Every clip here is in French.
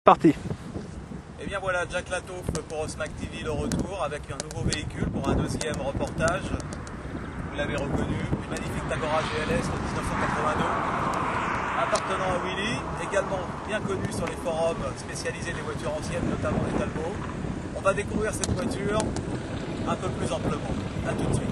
Parti. Et bien voilà, Jack Latouf pour Smack TV de retour avec un nouveau véhicule pour un deuxième reportage. Vous l'avez reconnu, une magnifique Tagora GLS de 1982, appartenant à Willy, également bien connu sur les forums spécialisés des voitures anciennes, notamment les Talbot. On va découvrir cette voiture un peu plus amplement. A tout de suite.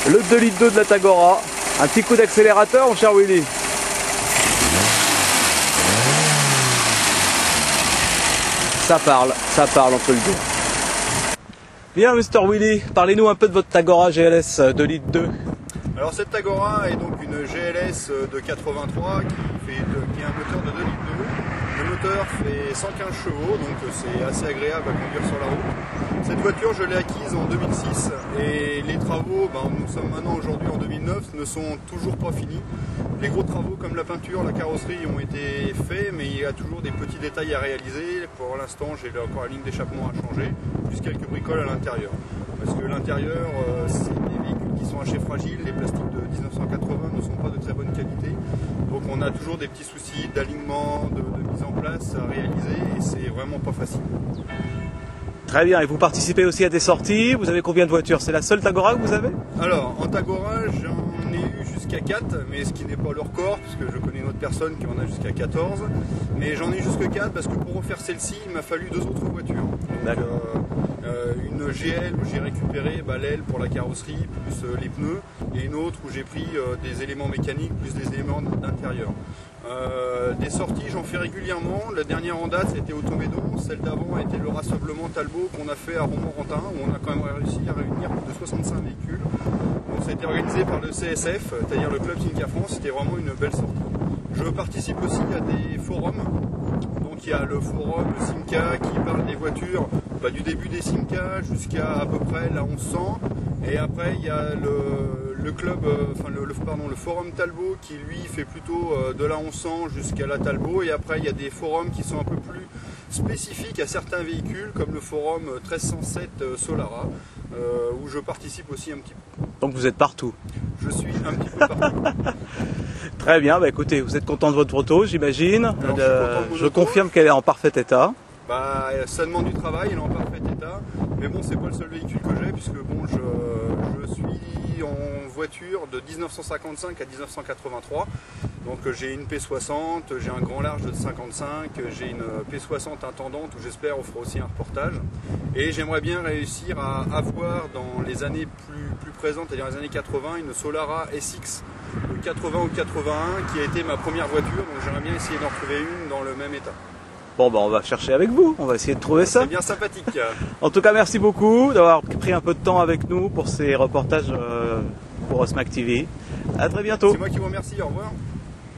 Le 2,2 litres de la Tagora. Un petit coup d'accélérateur, mon cher Willy. Ça parle, on peut le dire. Bien, Mr. Willy, parlez-nous un peu de votre Tagora GLS 2,2 litres. Alors cette Tagora est donc une GLS de 83 qui a un moteur de 2,2 litres. Le moteur fait 115 chevaux, donc c'est assez agréable à conduire sur la route. Cette voiture, je l'ai acquise en 2006 et les travaux, nous sommes maintenant aujourd'hui en 2009, ne sont toujours pas finis. Les gros travaux comme la peinture, la carrosserie ont été faits, mais il y a toujours des petits détails à réaliser. Pour l'instant, j'ai encore la ligne d'échappement à changer, plus quelques bricoles à l'intérieur. Parce que l'intérieur, c'est des véhicules qui sont assez fragiles, les plastiques de 1980 ne sont pas de très bonne qualité. Donc on a toujours des petits soucis d'alignement, de mise en place à réaliser et c'est vraiment pas facile. Très bien, et vous participez aussi à des sorties, vous avez combien de voitures? C'est la seule Tagora que vous avez? Alors, en Tagora, j'en ai eu jusqu'à 4, mais ce qui n'est pas le record, puisque je connais une autre personne qui en a jusqu'à 14. Mais j'en ai jusqu'à 4 parce que pour refaire celle-ci, il m'a fallu 2 autres voitures. D'accord. Une GL où j'ai récupéré l'aile pour la carrosserie, plus les pneus, et une autre où j'ai pris des éléments mécaniques, plus des éléments d'intérieur. Des sorties, j'en fais régulièrement. La dernière en date, c'était Automédon. Celle d'avant a été le rassemblement Talbot qu'on a fait à Romorantin, où on a quand même réussi à réunir plus de 65 véhicules. Donc ça a été organisé par le CSF, c'est-à-dire le Club Simca France. C'était vraiment une belle sortie. Je participe aussi à des forums. Donc il y a le forum Simca qui parle des voitures du début des Simca jusqu'à à peu près la 1100. Et après il y a le club, le forum Talbot qui lui fait plutôt de la 1100 jusqu'à la Talbot. Et après il y a des forums qui sont un peu plus spécifiques à certains véhicules comme le forum 1307 Solara où je participe aussi un petit peu. Donc vous êtes partout? Je suis un petit peu partout. Très bien, écoutez, vous êtes content de votre auto, j'imagine. Je confirme qu'elle est en parfait état. Ça demande du travail, elle est en parfait état. Mais bon, c'est pas le seul véhicule que j'ai, puisque je suis en voiture de 1955 à 1983. Donc j'ai une P60, j'ai un grand large de 55, j'ai une P60 intendante où j'espère on fera aussi un reportage. Et j'aimerais bien réussir à avoir dans les années plus présentes, c'est-à-dire les années 80, une Solara SX de 80 ou 81 qui a été ma première voiture. Donc j'aimerais bien essayer d'en trouver une dans le même état. Bon, on va chercher avec vous, on va essayer de trouver ça. C'est bien sympathique. En tout cas, merci beaucoup d'avoir pris un peu de temps avec nous pour ces reportages pour Smack TV. À très bientôt. C'est moi qui vous remercie, au revoir.